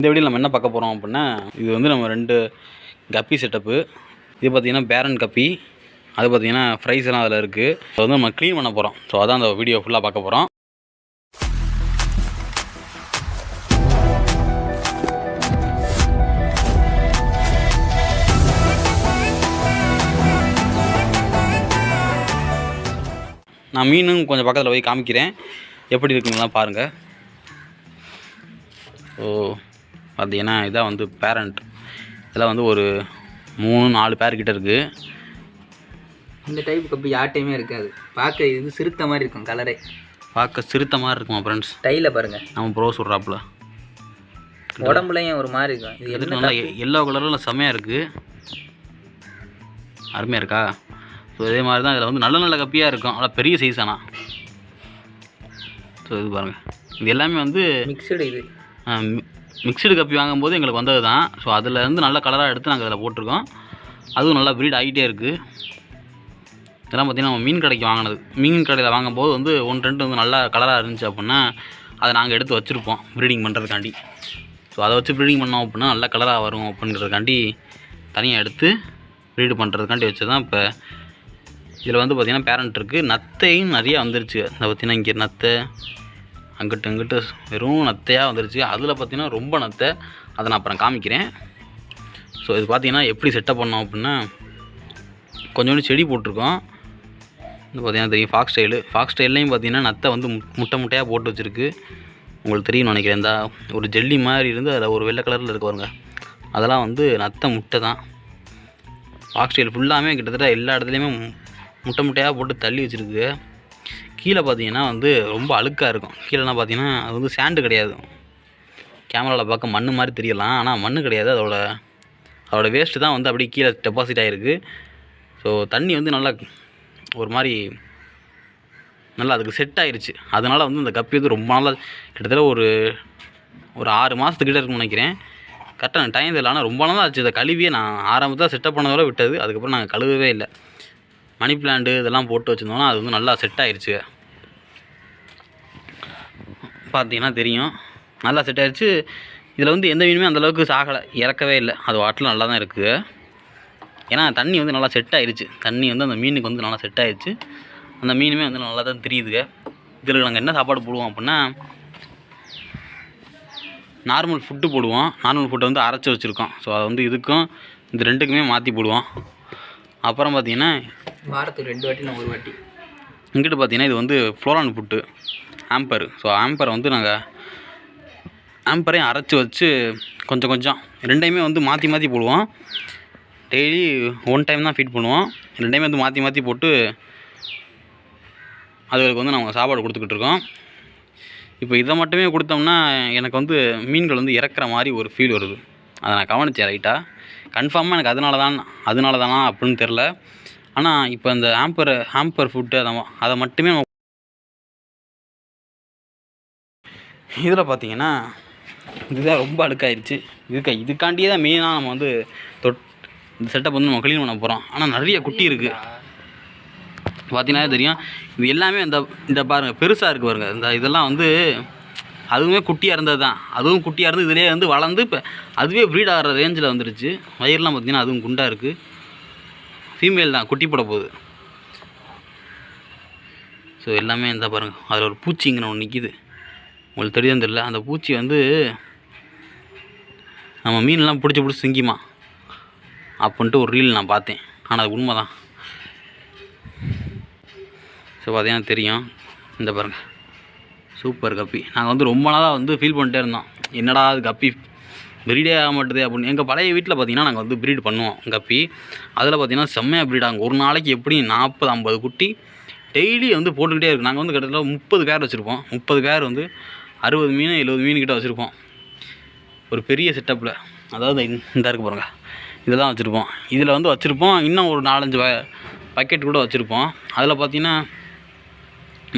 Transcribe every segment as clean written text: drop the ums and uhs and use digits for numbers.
இந்த வீடியோவில் நம்ம என்ன பார்க்க போகிறோம் அப்படின்னா, இது வந்து நம்ம 2 கப்பி செட்டப்பு. இது பார்த்திங்கன்னா பேரன் கப்பி, அது பார்த்திங்கன்னா ஃப்ரைஸ் எல்லாம் அதில் இருக்குது. அதை வந்து நம்ம க்ளீன் பண்ண போகிறோம். ஸோ அதான் அந்த வீடியோ ஃபுல்லாக பார்க்க போகிறோம். நான் மீனும் கொஞ்சம் பக்கத்தில் போய் காமிக்கிறேன், எப்படி இருக்குங்கலாம் பாருங்கள். ஸோ பார்த்தீங்கன்னா இதான் வந்து பேரண்ட். இதெல்லாம் வந்து ஒரு 3-4 பேர் கிட்ட இருக்குது. இந்த டைப் கப்பி யார்ட்டையுமே இருக்காது. பார்க்க இது வந்து சிறுத்த மாதிரி இருக்கும், கலரே பார்க்க சிறுத்த மாதிரி இருக்குமா ஃப்ரெண்ட்ஸ்? டைல பாருங்கள், நம்ம ப்ரோ சொல்கிறாப்புல உடம்புலையும் ஒரு மாதிரி இருக்கும். இது எதுக்கு நல்லா எல்லோ கலரில் செம்மையாக இருக்குது, அருமையாக இருக்கா? ஸோ இதே மாதிரி தான் இதில் வந்து நல்ல நல்ல கப்பியாக இருக்கும், நல்லா பெரிய சைஸ். ஆனால் ஸோ இது பாருங்கள், இது எல்லாமே வந்து மிக்சடு. இது மிக்சடு கப்பி வாங்கும்போது எங்களுக்கு வந்தது தான். ஸோ அதிலேருந்து நல்ல கலராக எடுத்து நாங்கள் அதில் போட்டிருக்கோம். அதுவும் நல்லா ப்ரீட் ஆகிட்டே இருக்குது. இதெல்லாம் பார்த்திங்கன்னா நம்ம மீன் கடைக்கு வாங்கினது. மீன் கடையில் வாங்கும்போது வந்து 1-2 வந்து நல்லா கலராக இருந்துச்சு அப்படின்னா அதை நாங்கள் எடுத்து வச்சுருப்போம் ப்ரீடிங் பண்ணுறதுக்காண்டி. ஸோ அதை வச்சு ப்ரீடிங் பண்ணோம் அப்படின்னா நல்லா கலராக வரும் அப்படின்றதுக்காண்டி தனியாக எடுத்து ப்ரீடு பண்ணுறதுக்காண்டி வச்சு தான். இப்போ இதில் வந்து பார்த்திங்கன்னா பேரண்ட் இருக்குது. நத்தையும் நிறையா வந்துருச்சு. அதை பார்த்திங்கன்னா இங்கே நத்தை, அங்கிட்டு வெறும் நத்தையாக வந்துருச்சு. அதில் பார்த்திங்கன்னா ரொம்ப நத்தை, அதை நான் அப்புறம் காமிக்கிறேன். ஸோ இது பார்த்திங்கன்னா எப்படி செட்டப் பண்ணோம் அப்படின்னா, கொஞ்சோண்டு செடி போட்டிருக்கோம். இது பார்த்திங்கன்னா தெரியும், ஃபாக்ஸ் ஸ்டைல்லையும் பார்த்திங்கன்னா நத்தை வந்து முட்டையாக போட்டு வச்சுருக்கு. உங்களுக்கு தெரியும்னு நினைக்கிறேன். இந்த ஒரு ஜெல்லி மாதிரி இருந்து அதில் ஒரு வெள்ளை கலரில் இருக்க பாருங்க, அதெல்லாம் வந்து நத்தை முட்டை தான். ஃபாக்ஸ் ஸ்டைல் ஃபுல்லாமே கிட்டத்தட்ட எல்லா இடத்துலையுமே முட்டையாக போட்டு தள்ளி வச்சுருக்கு. கீழே பார்த்தீங்கன்னா வந்து ரொம்ப அழுக்காக இருக்கும். கீழேனா பார்த்தீங்கன்னா அது வந்து சேண்டு கிடையாது. கேமராவில் பார்க்க மண் மாதிரி தெரியலாம், ஆனால் மண் கிடையாது. அதோட வேஸ்ட்டு தான் வந்து அப்படியே கீழே டெபாசிட் ஆகிருக்கு. ஸோ தண்ணி வந்து நல்லா ஒரு மாதிரி நல்லா அதுக்கு செட் ஆகிருச்சு. அதனால் வந்து இந்த கப்பி வந்து ரொம்ப நாளாக, கிட்டத்தட்ட ஒரு 6 மாதத்துக்கிட்ட இருக்குன்னு நினைக்கிறேன். கரெக்டாக நான் டைம் தெரியல, ஆனால் ரொம்ப நாளாக ஆச்சு. இதை கழுவியே நான் ஆரம்பத்தில் செட்டப் பண்ணதோட விட்டது. அதுக்கப்புறம் நாங்கள் கழுவவே இல்லை. மணி பிளான்ட்டு இதெல்லாம் போட்டு வச்சுருந்தோம்னா அது வந்து நல்லா செட் ஆகிருச்சு. பார்த்தீங்கன்னா தெரியும், நல்லா செட் ஆகிடுச்சு. இதில் வந்து எந்த மீனுமே அந்தளவுக்கு சாகலை, இறக்கவே இல்லை. அது வாட்டில் நல்லா தான் இருக்குது. ஏன்னா தண்ணி வந்து நல்லா செட் ஆகிருச்சு. தண்ணி வந்து அந்த மீனுக்கு வந்து நல்லா செட் ஆகிடுச்சு. அந்த மீனுமே வந்து நல்லா தான் தெரியுதுங்க. இதில் நாங்கள் என்ன சாப்பாடு போடுவோம் அப்படின்னா, நார்மல் ஃபுட்டு போடுவோம். நார்மல் ஃபுட்டை வந்து அரைச்சி வச்சுருக்கோம். ஸோ அதை வந்து இதுக்கும் இந்த 2க்குமே மாற்றி போடுவோம். அப்புறம் பார்த்திங்கன்னா வாரத்துக்கு 2 வாட்டி, 1 வாட்டி. இங்கிட்டு பார்த்திங்கன்னா இது வந்து ஃப்ளோரான் ஃபுட்டு ஆம்பர். ஸோ ஆம்பரை வந்து நாங்கள் ஆம்பரையும் அரைச்சி வச்சு கொஞ்சம் 2டையுமே வந்து மாற்றி போடுவோம். டெய்லி 1 டைம் தான் ஃபீட் பண்ணுவோம். 2டையுமே வந்து மாற்றி போட்டு அதுகளுக்கு வந்து நாங்கள் சாப்பாடு கொடுத்துக்கிட்டு இருக்கோம். இப்போ இதை மட்டுமே கொடுத்தோம்னா எனக்கு வந்து மீன்கள் வந்து இறக்குற மாதிரி ஒரு ஃபீல் வருது. அதை நான் கவனித்தேன் ரைட்டாக. கன்ஃபார்மாக எனக்கு அதனால தானா அப்படின்னு தெரில. ஆனால் இப்போ இந்த ஆம்பர் ஃபுட்டு அதை மட்டுமே இதில் பார்த்தீங்கன்னா இதுதான் ரொம்ப அழுக்காயிருச்சு. இதுக்காண்டியே தான் மெயினாக நம்ம வந்து இந்த செட்டப் வந்து நம்ம க்ளீன் பண்ண போகிறோம். ஆனால் நிறைய குட்டி இருக்குது. பார்த்தீங்கன்னா தெரியும், இது எல்லாமே இந்த பாருங்கள் பெருசாக இருக்குது பாருங்கள். இதெல்லாம் வந்து அதுவுமே குட்டியாக இருந்தது தான். அதுவும் குட்டியாக இருந்து இதிலே வந்து வளர்ந்து இப்போ அதுவே ப்ரீட் ஆகிற ரேஞ்சில் வந்துருச்சு. வயிறுலாம் பார்த்திங்கன்னா அதுவும் குண்டாக இருக்குது. ஃபீமேல் தான், குட்டி போட போகுது. ஸோ எல்லாமே இந்த பாருங்கள், அதில் ஒரு பூச்சிங்கிற ஒன்று நிற்கிது. உங்களுக்கு தெரியுதுன்னு தெரியல. அந்த பூச்சி வந்து நம்ம மீன்லாம் பிடிச்சி சிங்கிமா அப்படின்ட்டு ஒரு ரீல் நான் பார்த்தேன். ஆனால் அது உண்மை தான். ஸோ பார்த்தீங்கன்னா தெரியும், இந்த பாருங்கள் சூப்பர் கப்பி. நாங்கள் வந்து ரொம்ப நாளாக வந்து ஃபீல் பண்ணிட்டே இருந்தோம், என்னடா அது கப்பி ப்ரீடே ஆக மாட்டுது அப்படின்னு. எங்கள் பழைய வீட்டில் பார்த்திங்கன்னா நாங்கள் வந்து ப்ரீட் பண்ணுவோம் கப்பி. அதில் பார்த்திங்கன்னா செம்மையாக ப்ரீட் ஆகும். ஒரு நாளைக்கு எப்படி 40-50 குட்டி டெய்லி வந்து போட்டுக்கிட்டே இருக்கும். நாங்கள் வந்து கிட்டத்தட்ட 30 பேர் வச்சுருப்போம். 30 பேர் வந்து 60 மீன் 70 மீன் கிட்ட வச்சுருப்போம் ஒரு பெரிய செட்டப்பில். அதாவது இந்த இருக்கு பாருங்க, இதெல்லாம் வச்சுருப்போம். இதில் வந்து வச்சுருப்போம். இன்னும் ஒரு 4-5 பக்கெட் கூட வச்சுருப்போம். அதில் பார்த்திங்கன்னா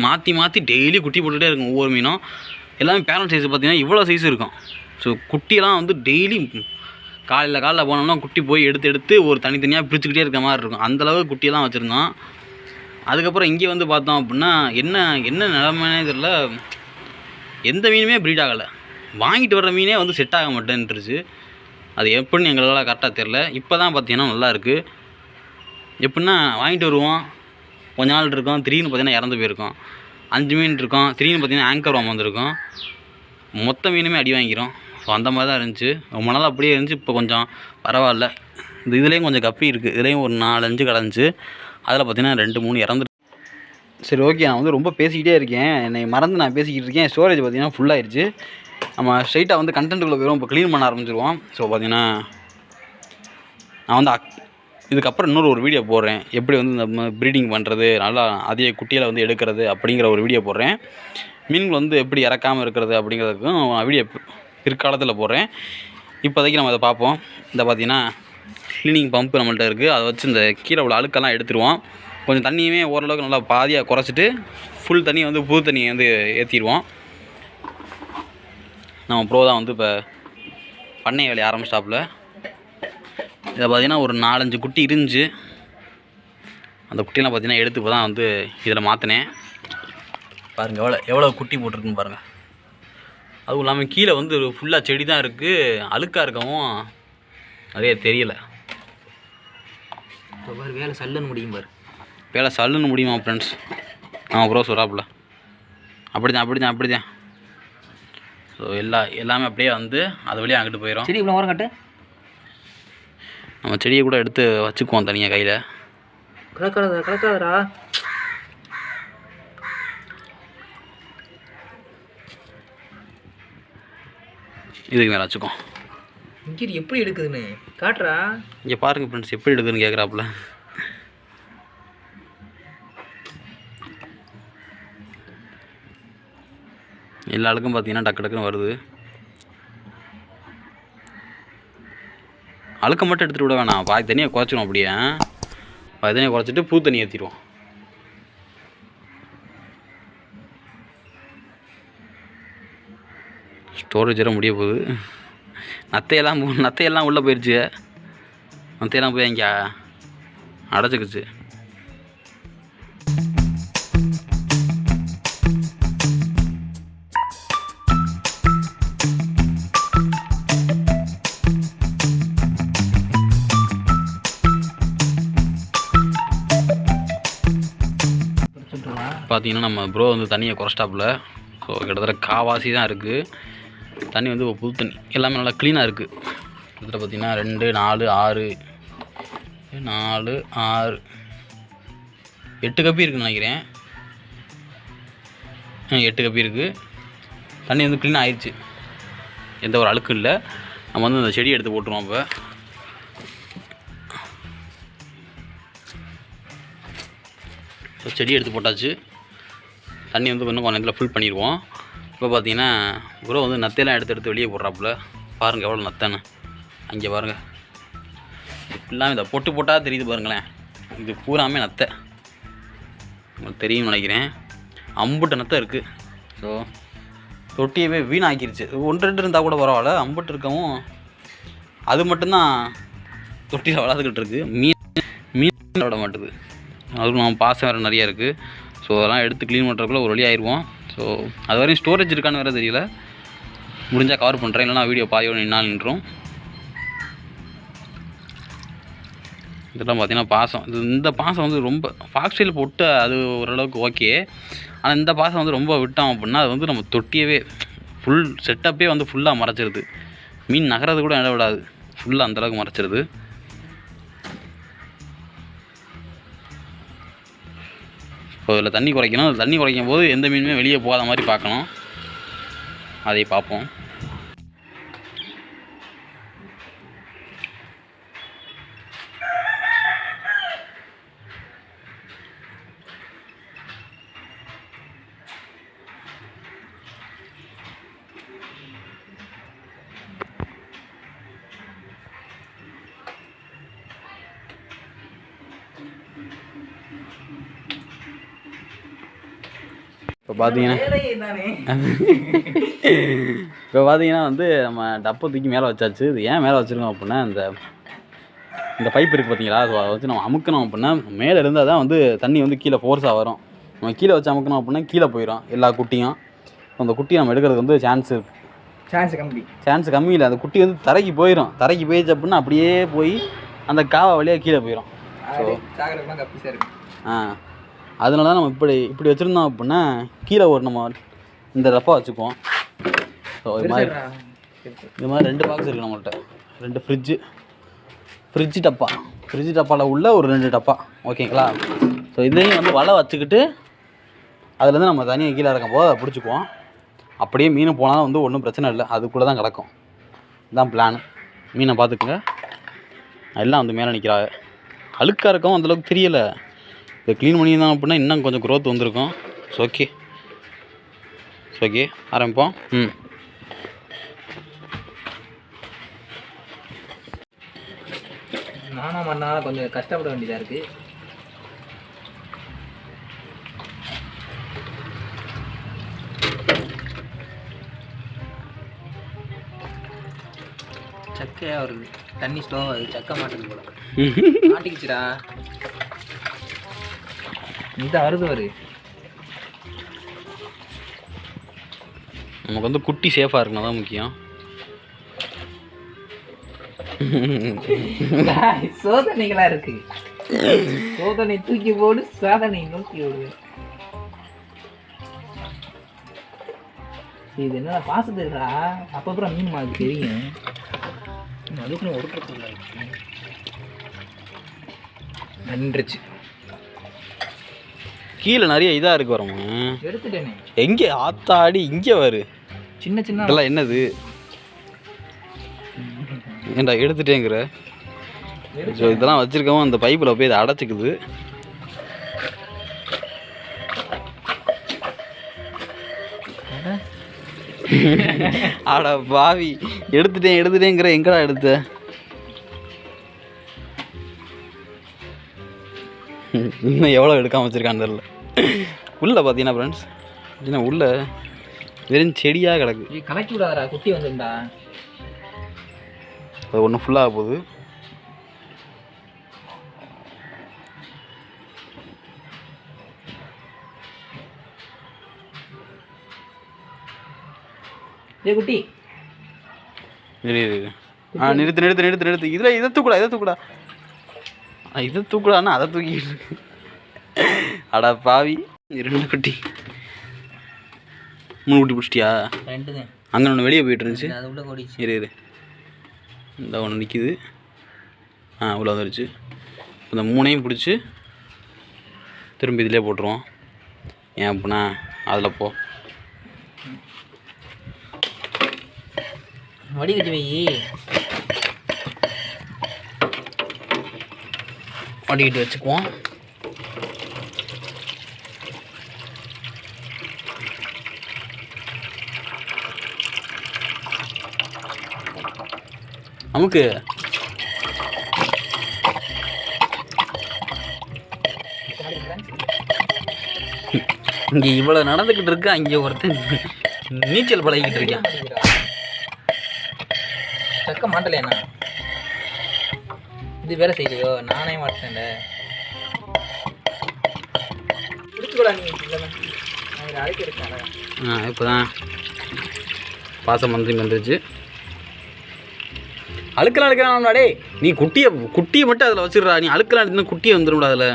மாற்றி டெய்லி குட்டி போட்டுகிட்டே இருக்கும். ஒவ்வொரு மீனும் எல்லாமே பேரண்ட் சைஸ் பார்த்திங்கன்னா இவ்வளோ சைஸ் இருக்கும். ஸோ குட்டியெல்லாம் வந்து டெய்லி காலையில் போனோம்னா குட்டி போய் எடுத்து ஒரு தனித்தனியாக பிரிச்சுக்கிட்டே இருக்க மாதிரி இருக்கும். அந்தளவுக்கு குட்டியெல்லாம் வச்சுருந்தோம். அதுக்கப்புறம் இங்கே வந்து பார்த்தோம் அப்படின்னா என்ன நிலைமைனே தெரியல, எந்த மீனுமே ப்ரீட் ஆகலை. வாங்கிட்டு வர்ற மீனே வந்து செட் ஆக மாட்டேன்ருச்சு. அது எப்படின்னு எங்களால் கரெக்டாக தெரில. இப்போ தான் பார்த்தீங்கன்னா நல்லாயிருக்கு. எப்படின்னா வாங்கிட்டு வருவோம், கொஞ்ச நாள் இருக்கும், திடீர்னு பார்த்தீங்கன்னா இறந்து போயிருக்கோம். 5 மீன் இருக்கும், திடீர்னு பார்த்தீங்கன்னா ஆங்கர் வாம் வந்திருக்கும், மொத்த மீனுமே அடி வாங்கிடும். ஸோ அந்த மாதிரி தான் இருந்துச்சு. ரொம்ப நாள் அப்படியே இருந்துச்சு. இப்போ கொஞ்சம் பரவாயில்ல. இதுலேயும் கொஞ்சம் கப்பி இருக்குது. இதுலேயும் ஒரு 4-5 கிடந்துச்சு. அதில் பார்த்தீங்கன்னா 2-3 இறந்துருக்கு. சரி, ஓகே. நான் வந்து ரொம்ப பேசிக்கிட்டே இருக்கேன், என்னை மறந்து நான் பேசிக்கிட்டு இருக்கேன். ஸ்டோரேஜ் பார்த்தீங்கன்னா ஃபுல்லாகிடுச்சு. நம்ம ஸ்ட்ரைட்டாக வந்து கண்டென்ட்டுக்குள்ளே போயிடும். இப்போ க்ளீன் பண்ண ஆரம்பிச்சிருவோம். ஸோ பார்த்தீங்கன்னா நான் வந்து இதுக்கப்புறம் இன்னொரு ஒரு வீடியோ போடுறேன், எப்படி வந்து இந்த ப்ரீடிங் பண்ணுறது, நல்லா அதே குட்டியில் வந்து எடுக்கிறது அப்படிங்கிற ஒரு வீடியோ போடுறேன். மீன்கள் வந்து எப்படி இறக்காமல் இருக்கிறது அப்படிங்கிறதுக்கும் வீடியோ பிற்காலத்தில் போடுறேன். இப்போதைக்கு நம்ம அதை பார்ப்போம். இந்த பார்த்தீங்கன்னா க்ளீனிங் பம்ப் நம்மள்ட்ட இருக்குது. அதை வச்சு இந்த கீழே உள்ள அழுக்கெல்லாம் எடுத்துருவோம். கொஞ்சம் தண்ணியுமே ஓரளவுக்கு நல்லா பாதியாக குறைச்சிட்டு ஃபுல் தண்ணி வந்து புது தண்ணியை வந்து ஏற்றிடுவோம். நம்ம ப்ரோ தான் வந்து இப்போ பண்ணை வேலையை ஆரம்பிச்சிட்டாப்புல. இதை பார்த்திங்கன்னா ஒரு 4-5 குட்டி இருந்துச்சு. அந்த குட்டியெல்லாம் பார்த்திங்கன்னா எடுத்து இப்போ தான் வந்து இதில் மாற்றினேன். பாருங்கள் எவ்வளோ குட்டி போட்டிருக்குன்னு பாருங்கள். அதுவும் இல்லாமல் கீழே வந்து ஃபுல்லாக செடி தான் இருக்குது. அழுக்காக இருக்கவும் அதே தெரியலை. இப்போ பாரு வேலை சல்லுன்னு முடியும். பாரு வேலை சல்லுன்னு முடியுமா ஃப்ரெண்ட்ஸ்? ஆமாம் ப்ரோ சொல்கிறாப்புல. அப்படிதான். ஸோ எல்லாமே அப்படியே வந்து அது வழியாக அங்கிட்டு போயிடும். சரி, இவ்வளோ ஓரம் கட்டு. நம்ம செடியை கூட எடுத்து வச்சுக்குவோம் தனியாக கையில். கலக்காதரா. இதுக்கு மேலே வச்சுக்கோம். இங்கே எப்படி எடுக்குதுன்னு காட்டுறா. இங்கே பாருங்கள் ஃப்ரெண்ட்ஸ், எப்படி எடுக்குதுன்னு கேட்குறாப்புல. எல்லா ஆளுக்கும் பார்த்தீங்கன்னா டக்குன்னு வருது. அழுக்க மட்டும் எடுத்துகிட்டு விட வேணாம், பாதி தண்ணியை குறைச்சிடும். அப்படியே பாதி தண்ணியை குறைச்சிட்டு புது தண்ணி ஏற்றிடுவோம். ஸ்டோரேஜ் எல்லாம் முடிய போகுது. நத்தையெல்லாம் உள்ளே போயிடுச்சு. நத்தையெல்லாம் போய் அங்கே அடைச்சிக்கிச்சு. பார்த்தீங்கன்னா நம்ம ப்ரோ வந்து தண்ணியை குறைச்சிட்டாப்புல. ஸோ கிட்டத்தட்ட காவாசி தான் இருக்குது தண்ணி. வந்து இப்போ புது தண்ணி எல்லாமே நல்லா க்ளீனாக இருக்குது. கிட்டத்தட்ட பார்த்திங்கன்னா 2, 4, 6, 8 கப்பி இருக்குதுன்னு நினைக்கிறேன். 8 கப்பி இருக்குது. தண்ணி வந்து க்ளீனாக ஆயிடுச்சு, எந்த ஒரு அழுக்கும் இல்லை. நம்ம வந்து அந்த செடியை எடுத்து போட்டுருவோம். இப்போ செடி எடுத்து போட்டாச்சு. தண்ணி வந்து இன்னும் கொஞ்சம் நேரத்தில் ஃபுல் பண்ணிடுவோம். இப்போ பார்த்தீங்கன்னா ப்ரோ வந்து நத்தையெல்லாம் எடுத்து வெளியே போடுறாப்புல. பாருங்கள் எவ்வளோ நத்தைன்னு. அங்கே பாருங்கள், ஃபுல்லாமே இதை போட்டால் தெரியுது பாருங்களேன். இது பூராமே நத்தை, உங்களுக்கு தெரியும்னு நினைக்கிறேன். அம்புட்டு நத்தை இருக்குது. ஸோ தொட்டியவே வீணாக்கிருச்சு. 1-2 இருந்தால் கூட பரவாயில்ல, அம்புட்டு இருக்கவும் அது மட்டும்தான் தொட்டியில் வளர்த்துக்கிட்டு இருக்குது. மீன் விட மாட்டுது. அதுவும் நம்ம பாசம் வேறு நிறையா இருக்குது. ஸோ அதெல்லாம் எடுத்து க்ளீன் பண்ணுறதுக்குள்ள ஒரு வழி ஆயிடுவோம். ஸோ அது வரையும் ஸ்டோரேஜ் இருக்கான்னு வேறு தெரியல. முடிஞ்சால் கவர் பண்ணுறேன், இல்லைனா வீடியோ பாதியோடு நின்றும். இதெல்லாம் பார்த்திங்கன்னா பாசம். இந்த பாசம் வந்து ரொம்ப ஃபாக்ஸ்டைல் போட்டு அது ஓரளவுக்கு ஓகே. ஆனால் இந்த பாசம் வந்து ரொம்ப விட்டோம் அப்படின்னா அது வந்து நம்ம தொட்டியவே ஃபுல் செட்டப்பே வந்து ஃபுல்லாக மறைச்சிருது. மீன் நகரது கூட இடம் விடாது, ஃபுல்லாக அந்தளவுக்கு மறைச்சிருது. இப்போ இதில் தண்ணி குறைக்கணும். தண்ணி குறைக்கும் போது எந்த மீனுமே வெளியே போகாத மாதிரி பார்க்கணும். அதை பார்ப்போம். இப்போ பார்த்தீங்கன்னா வந்து நம்ம டப்பை தூக்கி மேலே வச்சாச்சு. இது ஏன் மேலே வச்சுருக்கோம் அப்படின்னா, இந்த பைப் இருக்குது பார்த்தீங்களா, ஸோ அதை வச்சு நம்ம அமுக்கணும் அப்படின்னா மேலே இருந்தால் தான் வந்து தண்ணி வந்து கீழே ஃபோர்ஸாக வரும். நம்ம கீழே வச்சு அமுக்கணும் அப்படின்னா கீழே போயிடும் எல்லா குட்டியும். அந்த குட்டியை நம்ம எடுக்கிறதுக்கு வந்து சான்ஸ் சான்ஸ் கம்மி இல்லை. அந்த குட்டி வந்து தரைக்கு போயிடும். தரைக்கு போயிடுச்சு அப்படின்னா அப்படியே போய் அந்த காவை வழியாக கீழே போயிடும். ஸோ அதனால தான் நம்ம இப்படி வச்சுருந்தோம் அப்படின்னா கீழே ஒரு நம்ம இந்த டப்பா வச்சுக்குவோம். ஸோ இது மாதிரி 2 பாக்ஸ் இருக்குது நம்மள்கிட்ட. 2 ஃப்ரிட்ஜு டப்பாவில் உள்ள ஒரு 2 டப்பா. ஓகேங்களா? ஸோ இதையும் வந்து வலை வச்சுக்கிட்டு அதுலேருந்து நம்ம தனியாக கீழே இறக்கும் போது அதை பிடிச்சிக்குவோம். அப்படியே மீன் போனாலும் வந்து ஒன்றும் பிரச்சனை இல்லை, அதுக்குள்ளே தான் கிடக்கும். இதுதான் பிளான். மீனை பார்த்துக்குங்க. எல்லாம் வந்து மேலே நிற்கிறாங்க. அழுக்காக இருக்கும், அந்தளவுக்கு தெரியலை. இதை க்ளீன் பண்ணியிருந்தோம் அப்படின்னா இன்னும் கொஞ்சம் க்ரோத் வந்திருக்கும். ஓகே ஆரம்பிப்போம். நானும் மண்ணால் கொஞ்சம் கஷ்டப்பட வேண்டியதாக இருக்குது. சக்கையாக வருது, தண்ணி ஸ்லோவாக வருது, சக்கை மாட்டுது போல. மாட்டிக்கிச்சுடா. இந்த வருது நமக்கு வந்து குட்டி சேஃபாக இருக்கணும், தான் முக்கியம். சோதனைகளா இருக்கு. சோதனை தூக்கி போடு, சாதனை நோக்கி ஓடு. இது என்ன பாசத்துடா, அப்பப்புறம் மீன் மாதிரி தெரியும். அதுக்குன்னு ஒடுக்கல நின்றுச்சு. கீழே நிறைய இதாக இருக்கு. வரோம் எடுத்துட்டேனே. எங்கே ஆத்தாடி இங்கே வரு சின்ன இதெல்லாம் என்னது? ஏன்டா எடுத்துட்டேங்கிற? ஸோ இதெல்லாம் வச்சுருக்கவும் அந்த பைப்பில் போய் இதை அடைச்சிக்குது. ஆடா பாவி, எடுத்துட்டேங்கிற. எங்கடா எடுத்த? இன்னும் எவ்வளோ எடுக்காமல் வச்சுருக்கான்னு தெரில. உள்ளே பார்த்தீங்கன்னா ஃப்ரெண்ட்ஸ், உள்ளே வெறும் செடியாக கிடக்கு. கலக்கி விடாதடா, குட்டி வந்துருந்தா. அது ஒன்று ஃபுல்லாக போகுது. குட்டி நிறுத்து. இதை தூக்குடா. இதை தூக்குடான்னா அதை தூக்கிட்டு இருக்கு. அடா பாவி, 2 குட்டி. 3 குட்டி பிடிச்சிட்டியா? 2 அங்கே ஒன்று வெளியே போயிட்டு இருந்துச்சு. அது உள்ள ஓடிச்சு. இரு இந்த ஒன்று நிற்கிது. உள்ள வந்துருச்சு. இந்த 3ஐயும் பிடிச்சி திரும்பி இதிலே போட்டுருவோம். ஏன் அப்படின்னா அதில் போ வடி கட்டி வை. வடிக்கிட்டு வச்சுக்குவோம். நமக்கு இங்கே இவ்வளோ நடந்துக்கிட்டு இருக்கு, அங்கே ஒருத்தன் நீச்சல் பழகிக்கிட்டு இருக்கேன். சக்க மாட்டலையா? இது வேலை செய்யலையோ? நானே மாட்டேன்ல. பிடிச்சிக்கூடா நீ அழைக்க இருக்காங்க. இப்போ தான் பாசம் வந்துருச்சு. அழுக்கலாம் எடுக்கிறான்டே. நீ குட்டியை மட்டும் அதில் வச்சிடுறா. நீ அழுக்கலாம் எடுத்துனா குட்டியை வந்துடும்டா அதில்.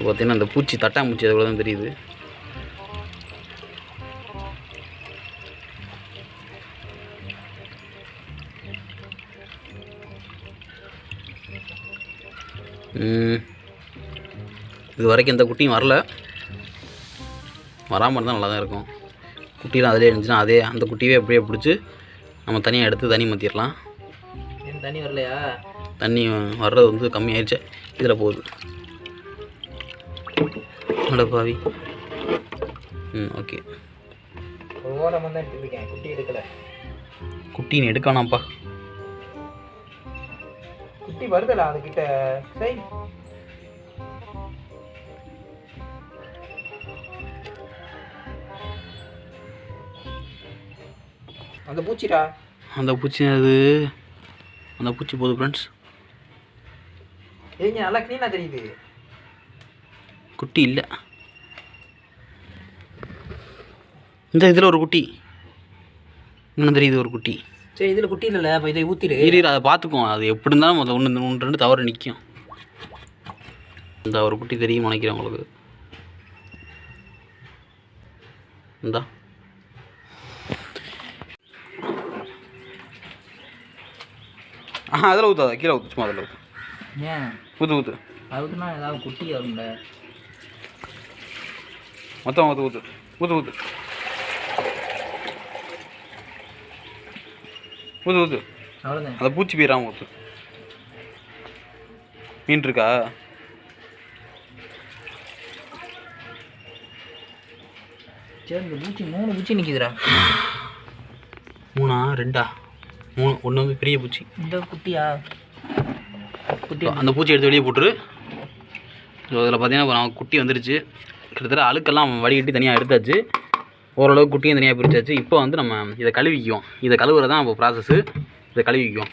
பார்த்தீங்கன்னா அந்த பூச்சி, தட்டாம்பூச்சி, அது கூட தான் தெரியுது. இது வரைக்கும் எந்த குட்டியும் வரல. வராமல் இருந்தால் நல்லா தான் இருக்கும். குட்டிலாம் அதிலே இருந்துச்சுன்னா அந்த குட்டியே அப்படியே பிடிச்சி நம்ம தனியாக எடுத்து தண்ணி மாற்றிடலாம். தண்ணி வரலையா? தண்ணி வர்றது வந்து கம்மியாயிடுச்சு. இதில் போகுது. பாவி. ஓகே. குட்டின்னு எடுக்கணாம்ப்பா. குட்டி வருதல அதுக்கிட்ட. அந்த பூச்சிடா. அந்த பூச்சி போகுது ஃப்ரெண்ட்ஸ். ஏங்க நல்லா க்ளீனாக தெரியுது. குட்டி இல்லை. இந்த இதில் ஒரு குட்டி இன்னும் தெரியுது ஒரு குட்டி. சரி இதில் குட்டி இல்லைல்ல, அப்போ இதை ஊற்றிடு. இரு அதை பார்த்துக்குவோம். அது எப்படி இருந்தாலும் முதல்ல ஒன்று ரெண்டு தவறு நிற்கும். இந்த ஒரு குட்டி தெரியும் நினைக்கிறேன் உங்களுக்கு. இந்தா அதில் ஊற்றாத, கீழே ஊற்று, சும்மா அதில் ஊற்று. ஏன் ஊற்று ஊற்று, அதுக்குன்னா ஏதாவது குட்டி வரும்ல. மொத்தம் ஊற்று ஊற்று ஊற்று ஊற்று ஊற்று ஊற்று. அவ்வளோதான். அதை பூச்சி போயிடாமல் ஊற்று. மீன் இருக்கா? சரி இந்த பூச்சி 3 பூச்சி நிற்கிதுடா. 3 2 3. ஒன்று வந்து பெரிய பூச்சி. இந்த குட்டியா? குட்டி அந்த பூச்சி எடுத்து வெளியே போட்டுரு. ஸோ அதில் பார்த்தீங்கன்னா நான் குட்டி வந்துருச்சு. கிட்டத்தட்ட அழுக்கெல்லாம் வடிகட்டி தனியாக எடுத்தாச்சு. ஓரளவுக்கு குட்டியும் தனியாக பிரிச்சாச்சு. இப்போ வந்து நம்ம இதை கழுவிக்குவோம். இதை கழுவுறது தான் இப்போ ப்ராசஸ்ஸு. இதை கழுவிக்குவோம்.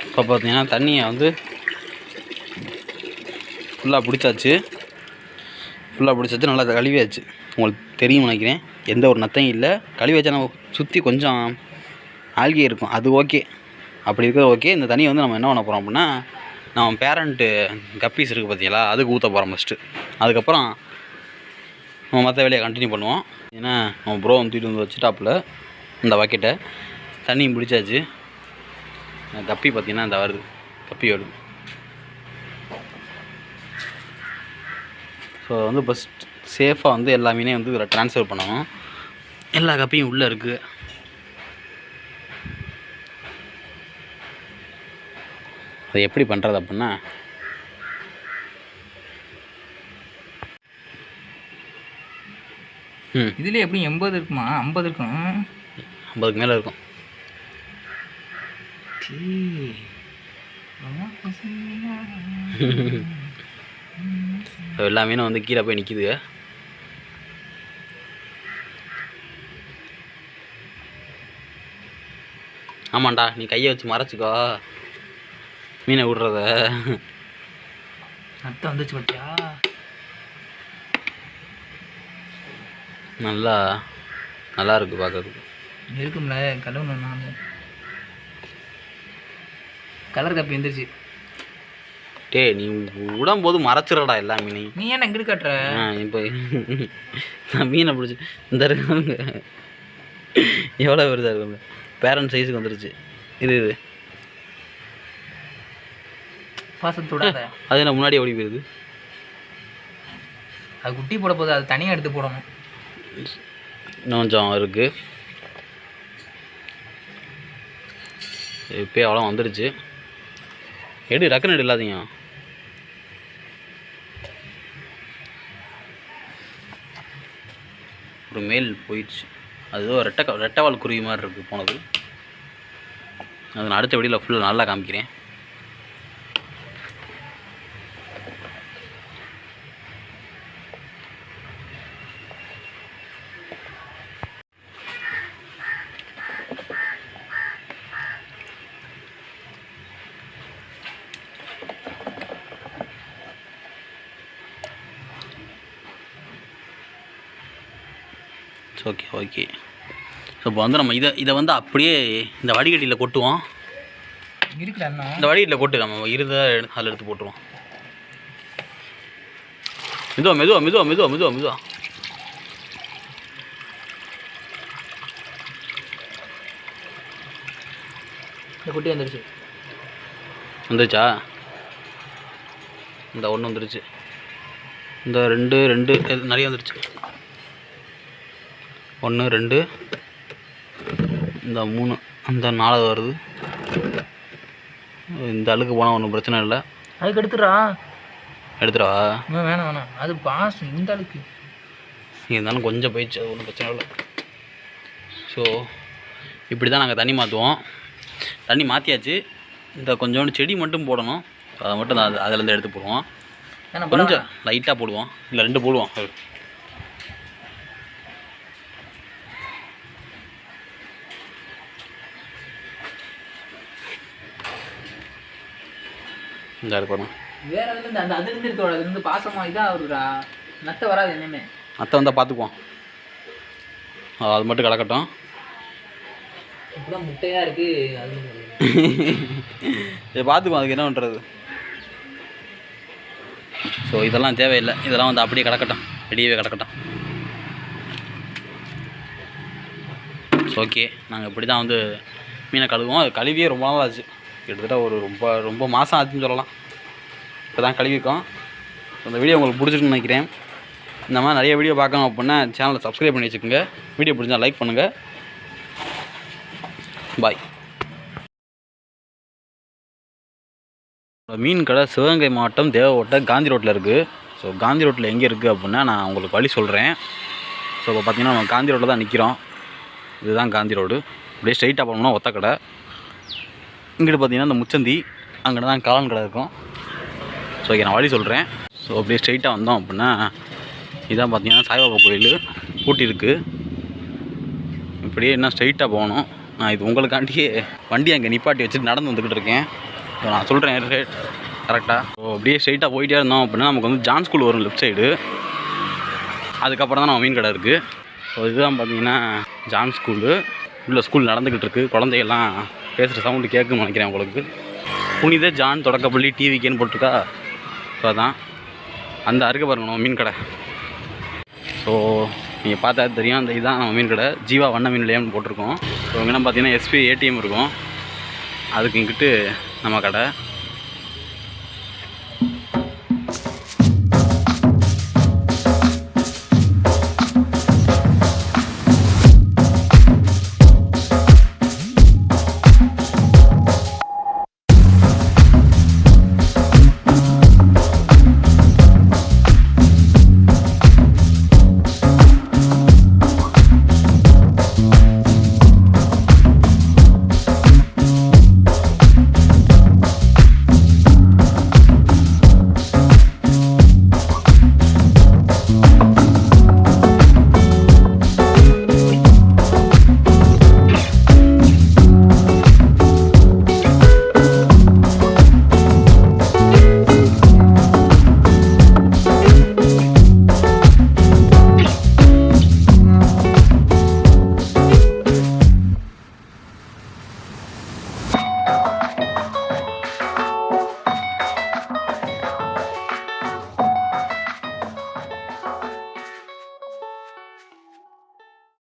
இப்போ பார்த்தீங்கன்னா தண்ணியை வந்து ஃபுல்லாக பிடிச்சாச்சு. நல்லா கழுவியாச்சு. உங்களுக்கு தெரியும் நினைக்கிறேன், எந்த ஒரு நத்தையும் இல்லை. கழுவி வச்சா நம்ம சுற்றி கொஞ்சம் ஆல்கே இருக்கும், அது ஓகே. அப்படி இருக்கிறது ஓகே. இந்த தண்ணியை வந்து நம்ம என்ன பண்ண போகிறோம் அப்படின்னா, நம்ம பேரண்ட்டு கப்பீஸ் இருக்குது பார்த்தீங்களா, அதுக்கு ஊற்ற போகிறோம் ஃபஸ்ட்டு. அதுக்கப்புறம் நம்ம மற்ற வேலையை கண்டினியூ பண்ணுவோம். ஏன்னா நம்ம ப்ரோ வந்து தூக்கிட்டு வந்து வச்சுட்டாப்புல இந்த பக்கெட்டை. தண்ணியும் பிடிச்சாச்சு. கப்பி பார்த்திங்கன்னா இந்த வருது, கப்பி வருது. ஸோ வந்து ஃபஸ்ட் சேஃபாக வந்து எல்லா மீனையும் வந்து இதில் ட்ரான்ஸ்ஃபர் பண்ணணும். எல்லா கப்பியும் உள்ளே இருக்குது. அதை எப்படி பண்ணுறது அப்படின்னா, இதில் எப்படி 80 இருக்குமா? 50 இருக்கும். 50க்கு மேலே இருக்கும். எல்லா மீனும் வந்து கீழே போய் நிற்கிதுங்க. ஆமாண்டா, நீ கையை வச்சு மறைச்சிக்கோ மீனை விடுறத. நத்தை வந்துச்சு பார்த்தியா? நல்லா இருக்குது பார்க்கறதுக்கு. இருக்கும்ல, கழுவணும். நான் கலர் காப்பி வந்துருச்சு. டே நீ விடும்போது மறைச்சிடடா எல்லா மீனையும். நீ ஏன் எங்கிட்டு காட்டுற? இப்போ நான் மீனை பிடிச்சி இந்த இருக்காங்க எவ்வளோ பெருசாக இருக்குங்க. பேரண்ட் சைஸுக்கு வந்துருச்சு. இது பாசத்தோட அது நான் முன்னாடி ஓடி போயிருது. அது குட்டி போட போது அது தனியாக எடுத்து போடணும். இன்னும் கொஞ்சம் இருக்குது. இப்போ அவ்வளோ வந்துருச்சு. எடு டக்குன்னு எடு இல்லாதீங்க. ஒரு மேல் போயிடுச்சு. அது ஒரு ரெட்டைவால் குருவி மாதிரி இருக்குது போனது. அது நான் அடுத்த வீடியோவில் ஃபுல்லாக நல்லா காமிக்கிறேன். ஓகே. ஸோ இப்போ வந்து நம்ம இதை வந்து அப்படியே இந்த வடிகட்டியில் கொட்டுவோம். இந்த வடிகட்டியில் கொட்டு நம்ம இருந்த அதில் எடுத்து போட்டுருவோம். மெதுவா. இந்த குட்டி வந்துருச்சா? இந்த ஒன்று வந்துருச்சு. இந்த ரெண்டு நிறைய வந்துருச்சு. 1 2 இந்த 3 அந்த 4 வருது. இந்த அழுக்கு போனால் ஒன்றும் பிரச்சனை இல்லை. அதுக்கு எடுத்துடா. வேணாம் அது பாசம் இந்த அழுக்கு இருந்தாலும் கொஞ்சம் போயிடுச்சு, அது ஒன்றும் பிரச்சனை இல்லை. ஸோ இப்படி தான் நாங்கள் தண்ணி மாற்றுவோம். தண்ணி மாற்றியாச்சு. இந்த கொஞ்சோண்டு செடி மட்டும் போடணும். அதை மட்டும் அதிலேருந்து எடுத்து போடுவோம். கொஞ்சம் லைட்டாக போடுவோம், இல்லை 2 போடுவோம். இந்த இருக்கணும். வேற அந்த அதுலேருந்து இருக்கோட அதுலேருந்து பாசமாக இதாக வருதுடா. நத்தை வராது என்னமே. நத்தை வந்தால் பார்த்துக்குவோம். அது மட்டும் கிடக்கட்டும். இப்போதான் முட்டையாக இருக்குது. அது இதை பார்த்துக்குவோம், அதுக்கு என்ன பண்ணுறது. ஸோ இதெல்லாம் தேவையில்லை, இதெல்லாம் வந்து அப்படியே கிடக்கட்டும், ரெடியாகவே கிடக்கட்டும். ஓகே, நாங்கள் இப்படி தான் வந்து மீனை கழுவுவோம். அது கழுவியே ரொம்ப நாள் ஆச்சு, கிட்டத்தட்ட ஒரு ரொம்ப மாதம் ஆச்சுன்னு சொல்லலாம். இப்போ தான் கழுவிக்கோம். அந்த வீடியோ உங்களுக்கு பிடிச்சிருக்குன்னு நினைக்கிறேன். இந்த மாதிரி நிறைய வீடியோ பார்க்கணும் அப்படின்னா சேனலை சப்ஸ்கிரைப் பண்ணி வச்சுக்கோங்க. வீடியோ பிடிச்சா லைக் பண்ணுங்கள். பாய். மீன் கடை சிவகங்கை மாவட்டம் தேவகோட்டை காந்தி ரோட்டில் இருக்குது. ஸோ காந்தி ரோட்டில் எங்கே இருக்குது அப்படின்னா நான் உங்களுக்கு வழி சொல்கிறேன். ஸோ இப்போ பார்த்தீங்கன்னா நம்ம காந்தி ரோட்டில் தான் நிற்கிறோம். இதுதான் காந்தி ரோடு. அப்படியே ஸ்ட்ரைட்டாக போனோம்னா ஒத்த கடை. இங்கிட்டு பார்த்தீங்கன்னா இந்த முச்சந்தி, அங்கே தான் காளான் கடை இருக்கும். ஸோ ஓகே, நான் வழி சொல்கிறேன். ஸோ அப்படியே ஸ்ட்ரைட்டாக வந்தோம் அப்படின்னா இதான் பார்த்தீங்கன்னா சாய்பாபா கோயில் பூட்டி இருக்குது. இப்படியே என்ன ஸ்ட்ரைட்டாக போகணும். நான் இது உங்களுக்காண்டியே வண்டி அங்கே நிப்பாட்டி வச்சுட்டு நடந்து வந்துக்கிட்டு இருக்கேன். ஸோ நான் சொல்கிறேன் ரேட் கரெக்டாக. ஸோ அப்படியே ஸ்ட்ரைட்டாக போயிட்டே இருந்தோம் அப்படின்னா நமக்கு வந்து ஜான் ஸ்கூல் வரும் லெஃப்ட் சைடு. அதுக்கப்புறம் தான் நம்ம மீன் கடை இருக்குது. ஸோ இதுதான் பார்த்தீங்கன்னா ஜான் ஸ்கூலு. உள்ள ஸ்கூல் நடந்துக்கிட்டு இருக்குது. குழந்தைகள்லாம் பேசுகிற சவுண்டு கேட்குன்னு நினைக்கிறேன் உங்களுக்கு. புனித ஜான் தொடக்கப்பள்ளி டிவிக்கேன்னு போட்டிருக்கா. ஸோ அதான் அந்த அருகே பாருங்க நம்ம மீன் கடை. ஸோ நீங்கள் பார்த்தா தெரியும், அந்த இதுதான் நம்ம மீன் கடை. ஜீவா வண்ண மீன் நிலையம்னு போட்டிருக்கோம். ஸோ இங்கே பார்த்தீங்கன்னா எஸ்பி ஏடிஎம் இருக்கும். அதுக்கு இங்கிட்டு நம்ம கடை.